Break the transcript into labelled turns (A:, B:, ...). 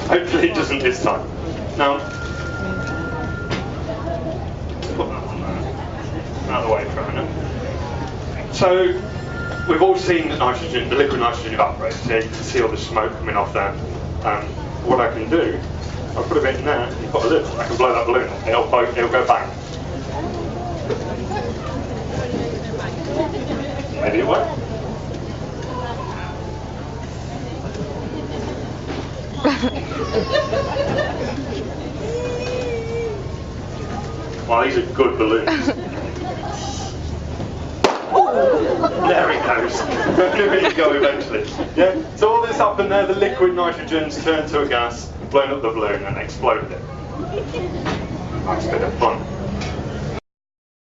A: Hopefully it doesn't this time. Now, put that one there, out of the way for a minute. So, we've all seen the nitrogen, the liquid nitrogen evaporates. Here you can see all the smoke coming off there. What I can do, I'll put a bit in there, and put a lid, I can blow that balloon up. It'll go bang. Maybe it won't. Well, these are good balloons. There it goes. There you go eventually. Yeah. So all this happened there, the liquid nitrogen's turned to a gas, blown up the balloon and exploded it. Nice bit of fun.